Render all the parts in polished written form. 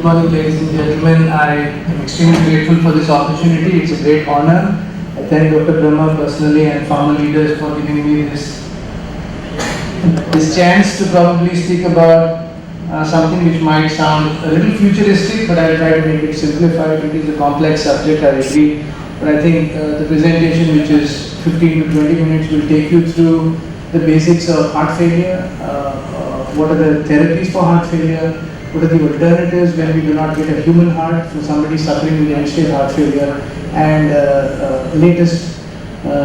Good morning, ladies and gentlemen. I am extremely grateful for this opportunity. It's a great honor. I thank Dr. Brahma personally and Pharma leaders for giving me this chance to probably speak about something which might sound a little futuristic, but I'll try to make it simplified. It is a complex subject, I agree. But I think the presentation, which is 15 to 20 minutes, will take you through the basics of heart failure, what are the therapies for heart failure, what are the alternatives when we do not get a human heart for somebody suffering with end-stage heart failure, and latest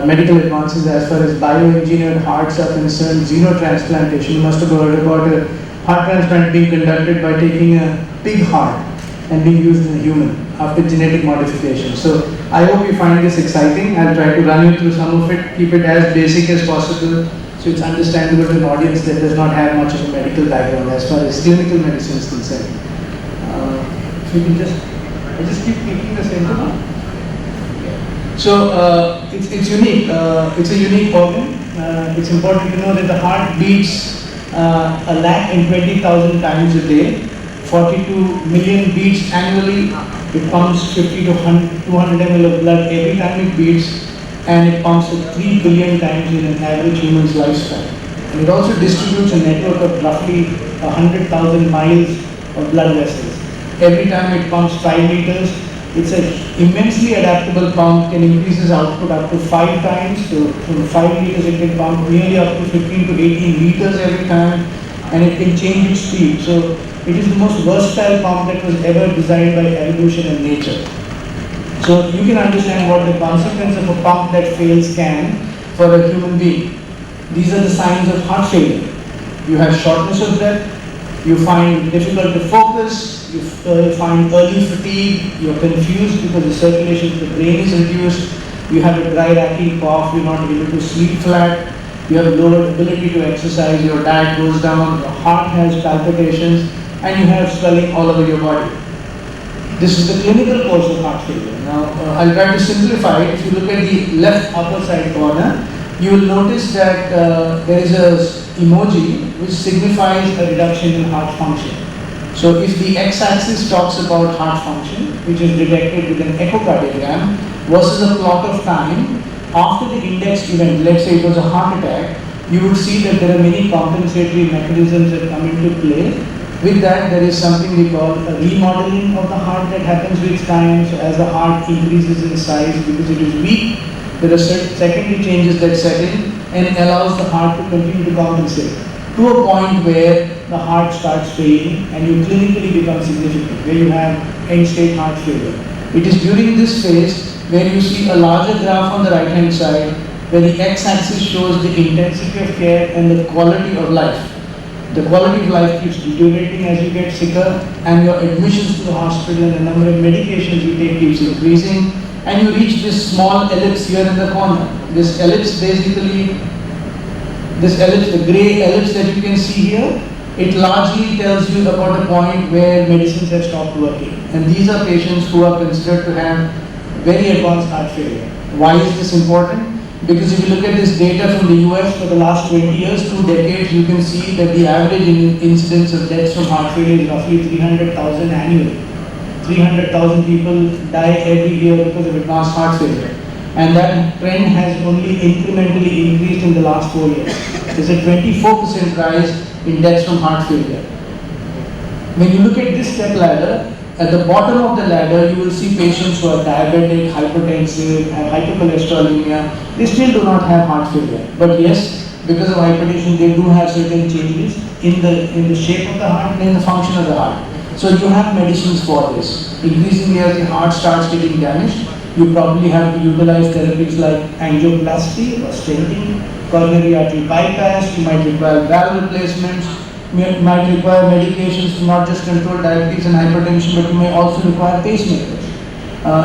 medical advances as far as bioengineered hearts are concerned, xenotransplantation. You must have heard about a heart transplant being conducted by taking a pig heart and being used in a human after genetic modification. So I hope you find this exciting. I'll try to run you through some of it, keep it as basic as possible, so it's understandable to an audience that does not have much of a medical background as far as clinical medicine is concerned. So you can just keep clicking the center now. So it's unique. It's a unique organ. It's important to know that the heart beats 1,20,000 times a day, 42 million beats annually. It pumps 50 to 200 ml of blood every time it beats, and it pumps 3 billion times in an average human's lifespan. And it also distributes a network of roughly 100,000 miles of blood vessels. Every time it pumps 5 liters, it's an immensely adaptable pump, can increase its output up to 5 times. So from 5 liters it can pump nearly up to 15 to 18 liters every time, and it can change its speed. So it is the most versatile pump that was ever designed by evolution and nature. So you can understand what the consequence of a pump that fails can for a human being. These are the signs of heart failure. You have shortness of breath, you find difficult to focus, you find early fatigue, you're confused because the circulation to the brain is reduced, you have a dry racking cough, you're not able to sleep flat, you have lowered ability to exercise, your diet goes down, your heart has palpitations, and you have swelling all over your body. This is the clinical course of heart failure. Now, I'll try to simplify it. If you look at the left upper side corner, you will notice that there is a emoji which signifies a reduction in heart function. So if the x-axis talks about heart function, which is detected with an echocardiogram, versus a plot of time, after the index event, let's say it was a heart attack, you would see that there are many compensatory mechanisms that come into play. With that, there is something we call a remodeling of the heart that happens with time. So as the heart increases in size because it is weak, there are certain secondary changes that set in and allows the heart to continue to compensate to a point where the heart starts failing and you clinically become significant, where you have end-stage heart failure. It is during this phase where you see a larger graph on the right-hand side, where the x-axis shows the intensity of care and the quality of life. The quality of life keeps deteriorating as you get sicker, and your admissions to the hospital and the number of medications you take keeps increasing, and you reach this small ellipse here in the corner. This ellipse basically, the grey ellipse that you can see here, it largely tells you about a point where medicines have stopped working. And these are patients who are considered to have very advanced heart failure. Why is this important? Because if you look at this data from the US for the last 20 years, 2 decades, you can see that the average incidence of deaths from heart failure is roughly 300,000 annually. 300,000 people die every year because of advanced heart failure. And that trend has only incrementally increased in the last 4 years. There's a 24% rise in deaths from heart failure. When you look at this step ladder, at the bottom of the ladder, you will see patients who are diabetic, hypertensive, have hypercholesterolemia. They still do not have heart failure. But yes, because of hypertension, they do have certain changes in the shape of the heart and in the function of the heart. So you have medicines for this. Increasingly, as the heart starts getting damaged, you probably have to utilize therapies like angioplasty or stenting, coronary artery bypass. You might require valve replacements. You might require medications to not just control diabetes and hypertension, but you may also require pacemakers.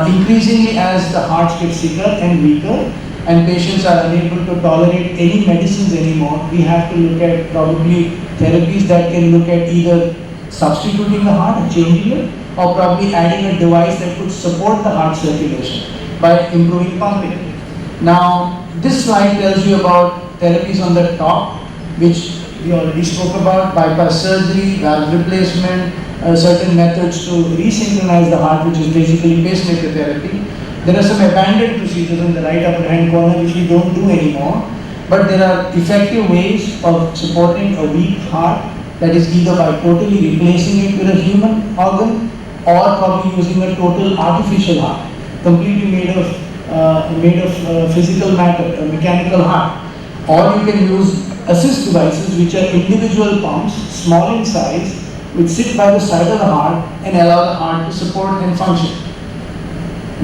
Increasingly, as the hearts get sicker and weaker, and patients are unable to tolerate any medicines anymore, we have to look at probably therapies that can look at either substituting the heart and changing it, or probably adding a device that could support the heart circulation by improving pumping. Now, this slide tells you about therapies on the top, which we already spoke about: bypass surgery, valve replacement, certain methods to resynchronize the heart, which is basically pacemaker therapy. There are some abandoned procedures in the right upper hand corner which we don't do anymore, but there are effective ways of supporting a weak heart, that is either by totally replacing it with a human organ or probably using a total artificial heart, completely made of physical matter, a mechanical heart. Or you can use assist devices which are individual pumps, small in size, which sit by the side of the heart and allow the heart to support and function.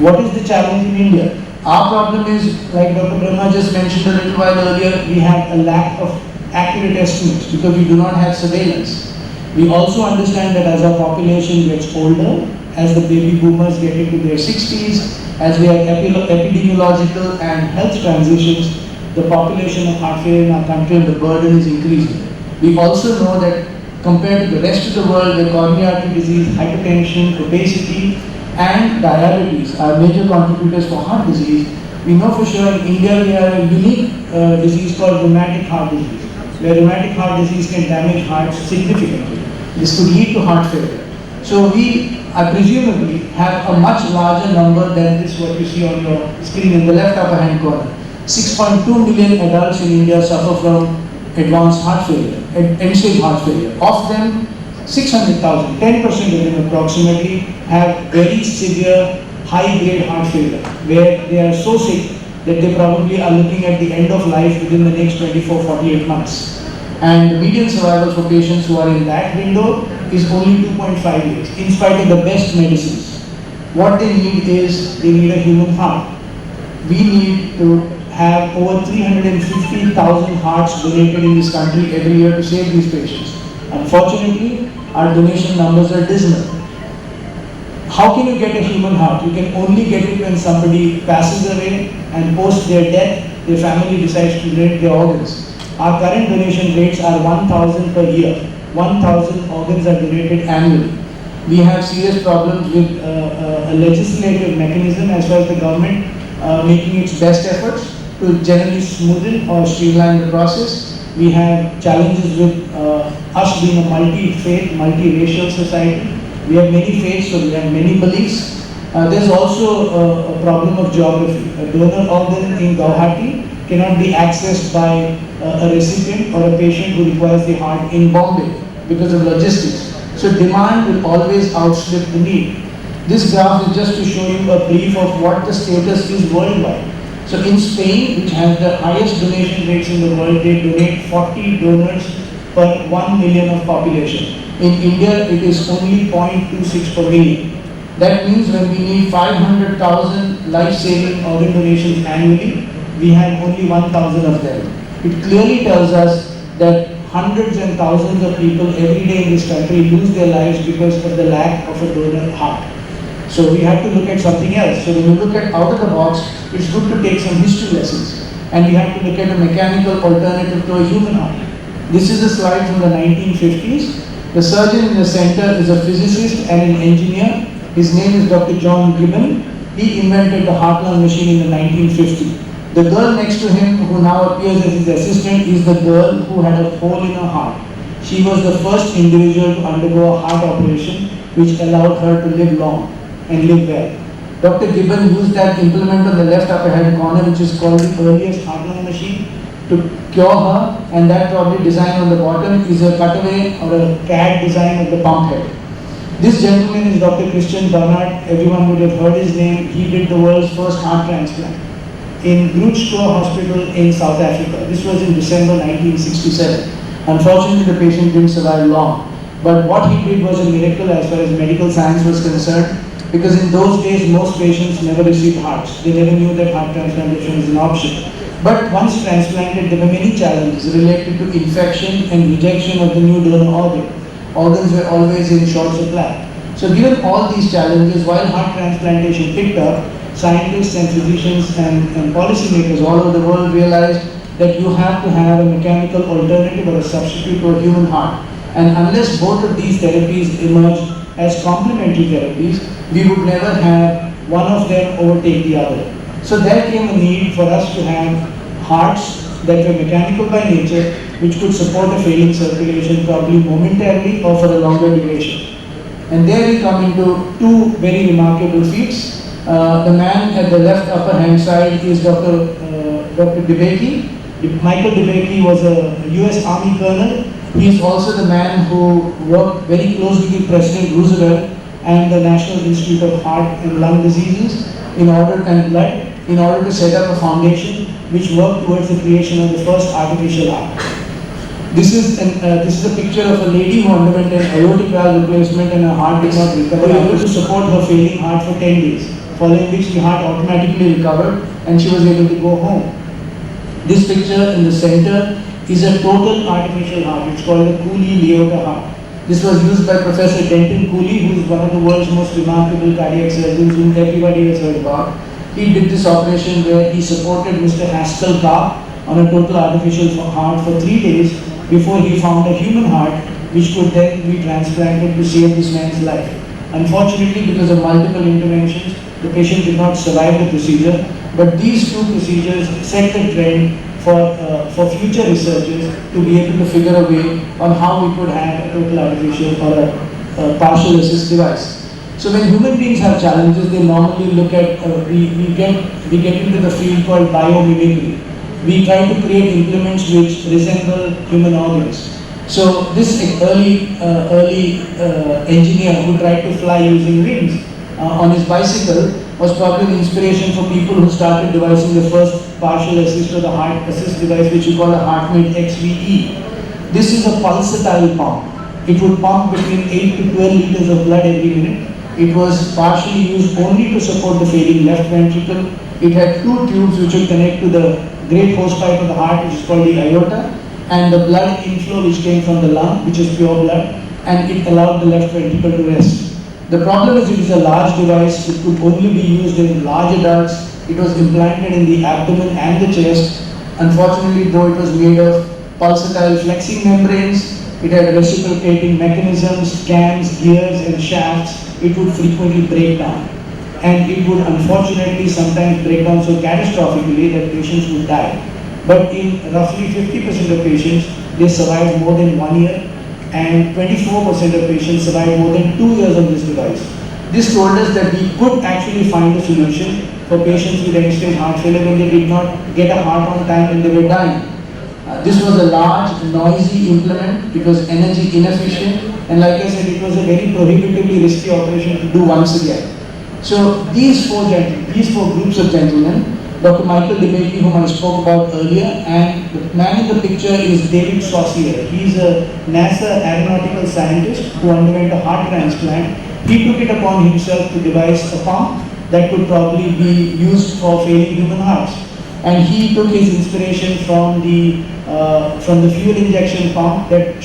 What is the challenge in India? Our problem is, like Dr. Brahma just mentioned a little while earlier, we have a lack of accurate estimates because we do not have surveillance. We also understand that as our population gets older, as the baby boomers get into their 60s, as we have epidemiological and health transitions, the population of heart failure in our country and the burden is increasing. We also know that compared to the rest of the world, where coronary artery disease, hypertension, obesity, and diabetes are major contributors for heart disease, we know for sure in India we have a unique disease called rheumatic heart disease, where rheumatic heart disease can damage hearts significantly. This could lead to heart failure. So we presumably have a much larger number than this what you see on your screen in the left upper hand corner. 6.2 million adults in India suffer from advanced heart failure, end-stage heart failure. Of them, 600,000, 10% of them approximately, have very severe high-grade heart failure, where they are so sick that they probably are looking at the end of life within the next 24-48 months. And the median survival for patients who are in that window is only 2.5 years, in spite of the best medicines. What they need is, they need a human heart. We need to have over 350,000 hearts donated in this country every year to save these patients. Unfortunately, our donation numbers are dismal. How can you get a human heart? You can only get it when somebody passes away and post their death, their family decides to donate their organs. Our current donation rates are 1,000 per year. 1,000 organs are donated annually. We have serious problems with a legislative mechanism as well as the government making its best efforts to generally smoothen or streamline the process. We have challenges with us being a multi-faith, multi-racial society. We have many faiths, so we have many beliefs. There's also a problem of geography. A donor organ in Guwahati cannot be accessed by a recipient or a patient who requires the heart in Bombay because of logistics. So demand will always outstrip the need. This graph is just to show you a brief of what the status is worldwide. So in Spain, which has the highest donation rates in the world, they donate 40 donors per 1 million of population. In India, it is only 0.26 per million. That means when we need 500,000 life-saving organ donations annually, we have only 1,000 of them. It clearly tells us that hundreds and thousands of people every day in this country lose their lives because of the lack of a donor heart. So we have to look at something else. So when you look at out of the box, it's good to take some history lessons. And we have to look at a mechanical alternative to a human heart. This is a slide from the 1950s. The surgeon in the center is a physicist and an engineer. His name is Dr. John Gibbon. He invented the heart-lung machine in the 1950s. The girl next to him, who now appears as his assistant, is the girl who had a hole in her heart. She was the first individual to undergo a heart operation, which allowed her to live long and live well. Dr. Gibbon used that implement on the left upper hand corner, which is called the earliest heart-lung machine, to cure her, and that probably design on the bottom is a cutaway or a CAD design of the pump head. This gentleman is Dr. Christian Barnard. Everyone would have heard his name. He did the world's first heart transplant in Grootstro Hospital in South Africa. This was in December 1967. Unfortunately, the patient didn't survive long. But what he did was a miracle as far as medical science was concerned, because in those days, most patients never received hearts. They never knew that heart transplantation is an option. But once transplanted, there were many challenges related to infection and rejection of the new donor organ. Organs were always in short supply. So given all these challenges, while heart transplantation picked up, scientists and physicians and policymakers all over the world realized that you have to have a mechanical alternative or a substitute to a human heart. And unless both of these therapies emerge as complementary therapies, we would never have one of them overtake the other. So there came a need for us to have hearts that were mechanical by nature, which could support a failing circulation probably momentarily or for a longer duration. And there we come into two very remarkable feats. The man at the left upper hand side is Dr. DeBakey. Michael DeBakey was a US Army colonel. He is also the man who worked very closely with President Roosevelt and the National Institute of Heart and Lung Diseases in order to set up a foundation which worked towards the creation of the first artificial heart. This is a picture of a lady who underwent an aortic valve replacement and her heart did not recover. Able to support her failing heart for 10 days, following which the heart automatically recovered and she was able to go home. This picture in the center is a total artificial heart. It's called a Cooley-Leota heart. This was used by Professor Denton Cooley, who is one of the world's most remarkable cardiac surgeons whom everybody has heard about. He did this operation where he supported Mr. Haskell Carr on a total artificial heart for 3 days before he found a human heart which could then be transplanted to save this man's life. Unfortunately, because of multiple interventions, the patient did not survive the procedure, but these two procedures set the trend for future researchers to be able to figure a way on how we could have a total artificial or a partial assist device. So when human beings have challenges, they normally look at, we get into the field called biomimicry. We try to create implements which resemble human organs. So this early engineer who tried to fly using wings on his bicycle was probably the inspiration for people who started devising the first partial assist or the heart assist device, which we call a HeartMate XVE. This is a pulsatile pump. It would pump between 8 to 12 liters of blood every minute. It was partially used only to support the failing left ventricle. It had two tubes which would connect to the great hosepipe of the heart, which is called the aorta, and the blood inflow which came from the lung, which is pure blood, and it allowed the left ventricle to rest. The problem is it is a large device. It could only be used in large adults. It was implanted in the abdomen and the chest. Unfortunately, though it was made of pulsatile flexing membranes, it had reciprocating mechanisms, cams, gears and shafts. It would frequently break down. And it would unfortunately sometimes break down so catastrophically that patients would die. But in roughly 50% of patients, they survived more than 1 year, and 24% of patients survived more than 2 years on this device. This told us that we could actually find a solution for patients with end-stage heart failure when they did not get a heart on time and they were dying. This was a large, noisy implement. It was energy inefficient, and like I said, it was a very prohibitively risky operation to do once again. So these four groups of gentlemen, Dr. Michael DeBakey, whom I spoke about earlier, and the man in the picture is David Saucier. He's a NASA aeronautical scientist who underwent a heart transplant. He took it upon himself to devise a pump that could probably be used for failing human hearts. And he took his inspiration from the fuel injection pump that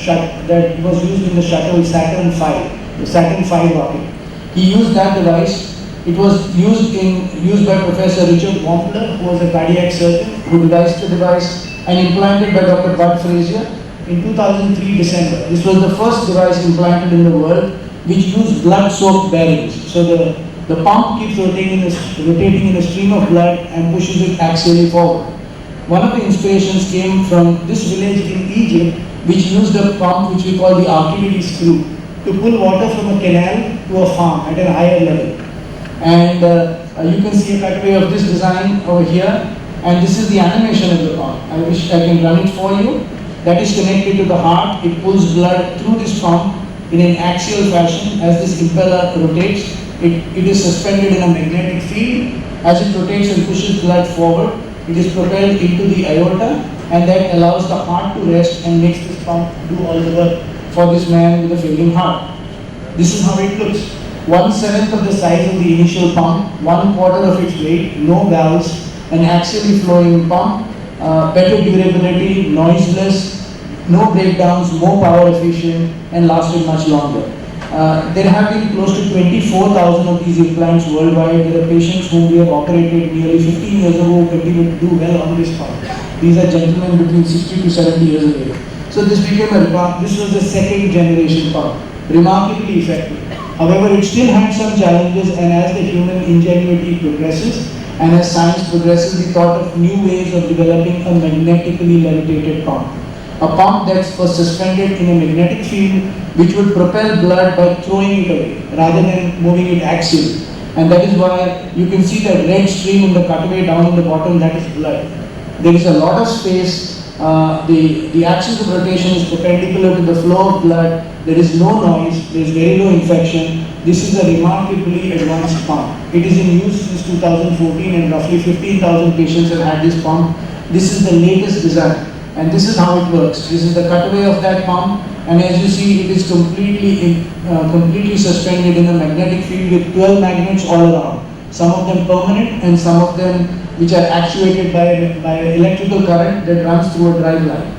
was used in the shuttle Saturn V, the Saturn V rocket. He used that device. It was used by Professor Richard Wampler, who was a cardiac surgeon, who devised the device, and implanted by Dr. Bud Frazier in 2003 December. This was the first device implanted in the world which used blood-soaked bearings. So the pump keeps rotating in a stream of blood and pushes it axially forward. One of the inspirations came from this village in Egypt, which used a pump which we call the Archimedes screw to pull water from a canal to a farm at a higher level. And you can see a cutaway of this design over here, and this is the animation of the pump. I wish I can run it for you. That is connected to the heart. It pulls blood through this pump in an axial fashion. As this impeller rotates, it is suspended in a magnetic field. As it rotates and pushes blood forward, it is propelled into the aorta, and that allows the heart to rest and makes this pump do all the work for this man with a failing heart. This is how it looks. 1/7 of the size of the initial pump, 1/4 of its weight, no valves, an axially flowing pump, better durability, noiseless, no breakdowns, more power efficient, and lasted much longer. There have been close to 24,000 of these implants worldwide. There are patients whom we have operated nearly 15 years ago who continue to do well on this pump. These are gentlemen between 60 to 70 years of age. So this was the second generation pump, remarkably effective. However, it still had some challenges, and as the human ingenuity progresses and as science progresses, we thought of new ways of developing a magnetically levitated pump. A pump that was suspended in a magnetic field which would propel blood by throwing it away rather than moving it axially. And that is why you can see that red stream in the cutaway down in the bottom, that is blood. There is a lot of space. The axis of rotation is perpendicular to the flow of blood. There is no noise. There is very low infection. This is a remarkably advanced pump. It is in use since 2014 and roughly 15,000 patients have had this pump. This is the latest design and this is how it works. This is the cutaway of that pump, and as you see, it is completely suspended in a magnetic field with 12 magnets all around. Some of them permanent and some of them which are actuated by electrical current that runs through a drive line.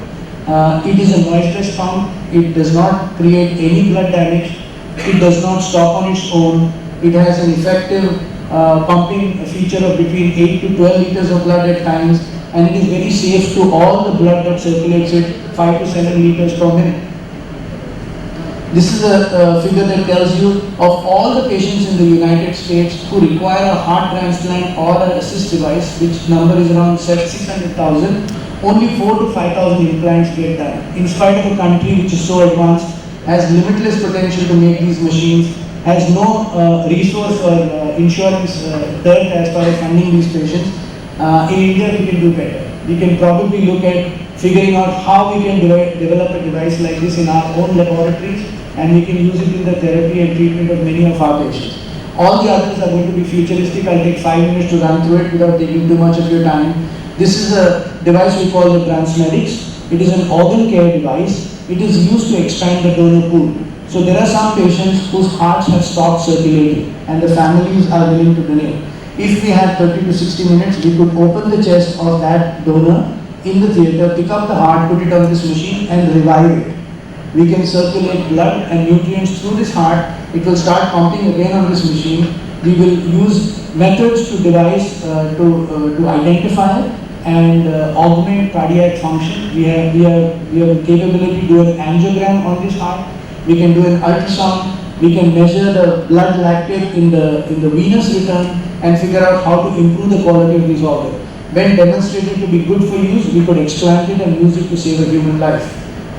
It is a noiseless pump. It does not create any blood damage. It does not stop on its own. It has an effective pumping feature of between 8 to 12 liters of blood at times, and it is very safe to all the blood that circulates it, 5 to 7 liters per minute. This is a figure that tells you of all the patients in the United States who require a heart transplant or an assist device, which number is around 600,000, only 4 to 5,000 implants get done. In spite of a country which is so advanced, has limitless potential to make these machines, has no resource or insurance dirt as far as funding these patients. In India, we can do better. We can probably look at figuring out how we can develop a device like this in our own laboratories, and we can use it in the therapy and treatment of many of our patients. All the others are going to be futuristic. I'll take 5 minutes to run through it without taking too much of your time. This is a device we call the Transmedics. It is an organ care device. It is used to expand the donor pool. So there are some patients whose hearts have stopped circulating and the families are willing to donate. If we had 30 to 60 minutes, we could open the chest of that donor in the theatre, pick up the heart, put it on this machine and revive it. We can circulate blood and nutrients through this heart. It will start pumping again on this machine. We will use methods to devise to identify and augment cardiac function. We have the capability to do an angiogram on this heart. We can do an ultrasound. We can measure the blood lactate in the venous return and figure out how to improve the quality of this organ. When demonstrated to be good for use, we could explant it and use it to save a human life.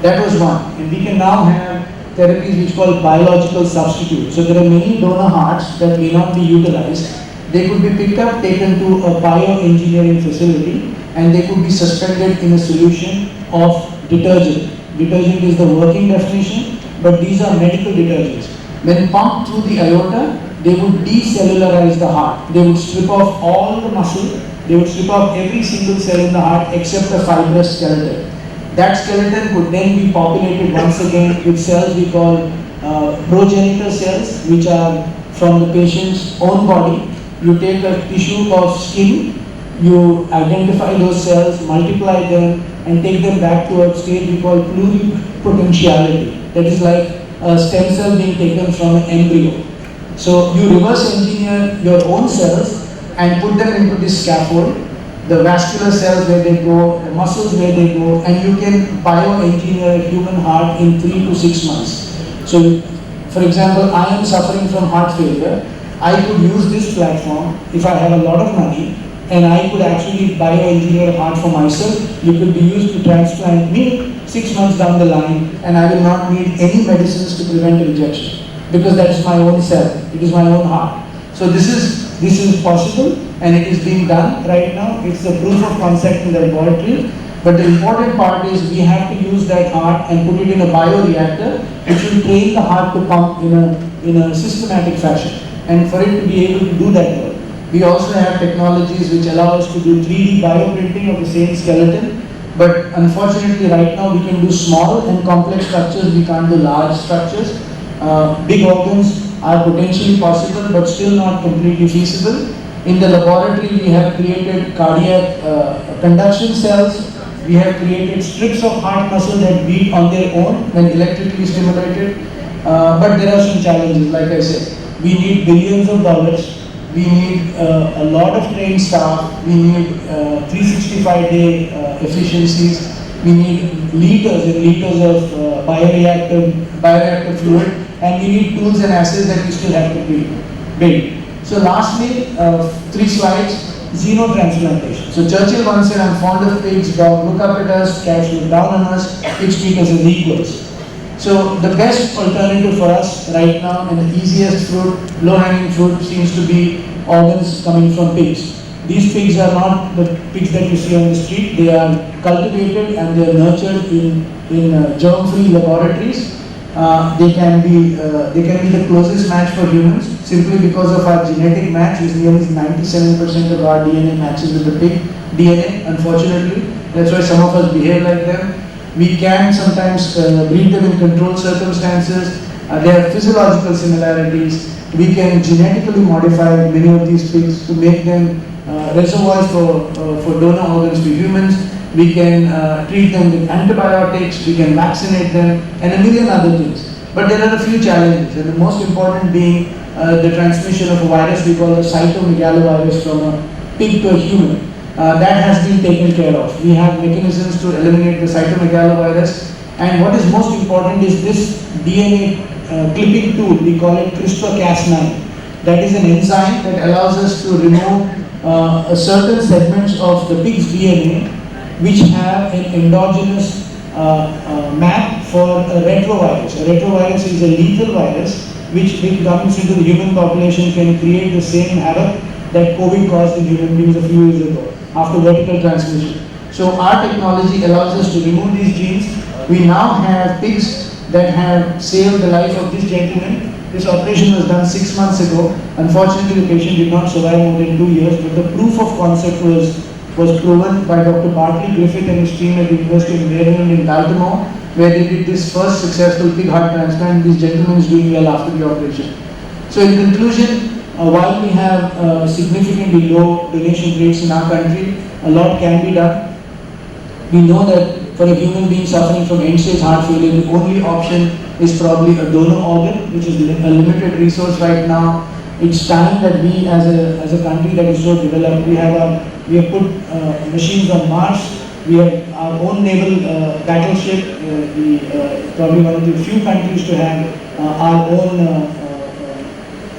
That was one. And we can now have therapies which called biological substitute. So there are many donor hearts that may not be utilized. They could be picked up, taken to a bioengineering facility, and they could be suspended in a solution of detergent. Detergent is the working definition, but these are medical detergents. When pumped through the aorta, they would decellularize the heart. They would strip off all the muscle. They would strip off every single cell in the heart except the fibrous skeleton. That skeleton could then be populated once again with cells we call progenitor cells, which are from the patient's own body. You take a tissue of skin, you identify those cells, multiply them, and take them back to a state we call pluripotentiality. That is like a stem cell being taken from an embryo. So you reverse engineer your own cells and put them into this scaffold, the vascular cells where they go, the muscles where they go, and you can bioengineer a human heart in 3 to 6 months. So, for example, I am suffering from heart failure. I could use this platform if I have a lot of money, and I could actually bioengineer a heart for myself. It could be used to transplant me 6 months down the line, and I will not need any medicines to prevent rejection, because that is my own cell. It is my own heart. So this is possible, and it is being done right now. It's a proof of concept in the laboratory. But the important part is we have to use that heart and put it in a bioreactor, which will train the heart to pump in a systematic fashion. And for it to be able to do that work, we also have technologies which allow us to do 3D bioprinting of the same skeleton. But unfortunately, right now we can do small and complex structures. We can't do large structures. Big organs are potentially possible, but still not completely feasible. In the laboratory, we have created cardiac conduction cells. We have created strips of heart muscle that beat on their own when electrically stimulated. But there are some challenges, like I said. We need billions of dollars. We need a lot of trained staff. We need 365-day efficiencies. We need liters and liters of bioreactor fluid, and we need tools and assays that we still have to build. So lastly, 3 slides. xenotransplantation. So Churchill once said, I'm fond of pigs, dogs look up at us, cats look down on us, pigs treat us as equals. So the best alternative for us right now and the easiest fruit, low-hanging fruit seems to be organs coming from pigs. These pigs are not the pigs that you see on the street. They are cultivated and they are nurtured in germ-free laboratories. They can be the closest match for humans simply because of our genetic match, which nearly 97% of our DNA matches with the pig DNA. Unfortunately, that's why some of us behave like them. We can sometimes breed them in controlled circumstances. There are physiological similarities. We can genetically modify many of these pigs to make them reservoirs for donor organs for humans. We can treat them with antibiotics, we can vaccinate them, and a million other things. But there are a few challenges, and the most important being the transmission of a virus we call the cytomegalovirus from a pig to a human. That has been taken care of. We have mechanisms to eliminate the cytomegalovirus, and what is most important is this DNA clipping tool, we call it CRISPR-Cas9. That is an enzyme that allows us to remove certain segments of the pig's DNA which have an endogenous map for a retrovirus. A retrovirus is a lethal virus which comes into the human population, can create the same havoc that COVID caused in human beings a few years ago after vertical transmission. So our technology allows us to remove these genes. We now have pigs that have saved the life of this gentleman. This operation was done 6 months ago. Unfortunately, the patient did not survive more than 2 years, but the proof of concept was proven by Dr. Bartley Griffith and his team at the University of Maryland in Baltimore, where they did this first successful pig heart transplant. This gentleman is doing well after the operation. So in conclusion, while we have significantly low donation rates in our country, a lot can be done. We know that for a human being suffering from end-stage heart failure, the only option is probably a donor organ, which is a limited resource right now. It's time that we, as a country that is so developed, we have put machines on Mars. We have our own naval battleship. We probably one of the few countries to have our own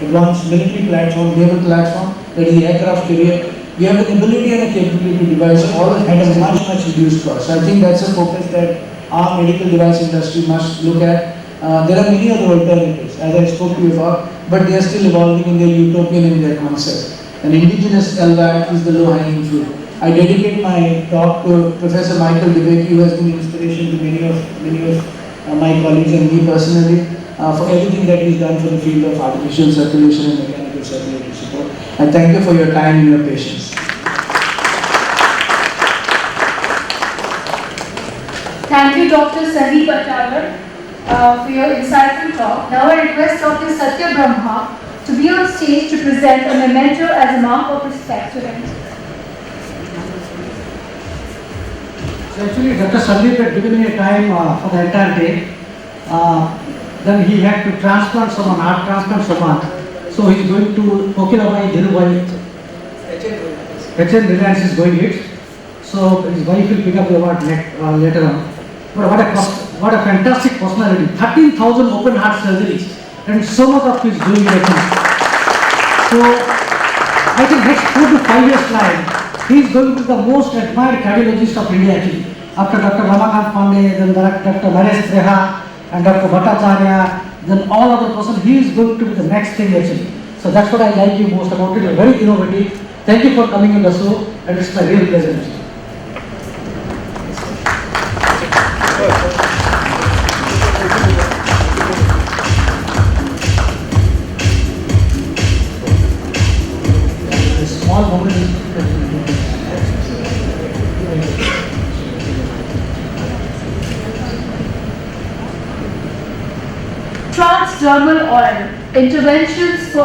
advanced military platform, naval platform, that is the aircraft carrier. We have the ability and the capability to devise all at a much reduced cost. So I think that's a focus that our medical device industry must look at. There are many other alternatives, as I spoke to you about, but they are still evolving in their utopian in their concept. An indigenous LVAC is the low-hanging fruit. I dedicate my talk to Professor Michael DeBakey, who has been inspiration to many of my colleagues and me personally, for everything that he's done for the field of artificial circulation and mechanical circulatory support. And thank you for your time and your patience. Thank you, Dr. Sandeep Attawar, for your insightful talk. Now I request Dr. Satya Brahma to be on stage to present a memento as a mark of respect to him. So actually, Dr. Sandeep had given me a time for the entire day. Then he had to transplant someone, heart transplant someone. So he's going to Okinawa, Dhirubhai. HN Reliance is going it. So his wife will pick up the award later on. But what a fantastic personality. 13,000 open heart surgeries and so much of his doing it. So I think next 4 to 5 years time, he is going to be the most admired cardiologist of India actually. After Dr. Ramakant Pandey, then Dr. Naresh Treha and Dr. Bhattacharya, then all other persons, he is going to be the next thing actually. So that's what I like you most about it. You're very innovative. Thank you for coming on the show, and it's my real pleasure. Small moment. Transdermal oil, interventions for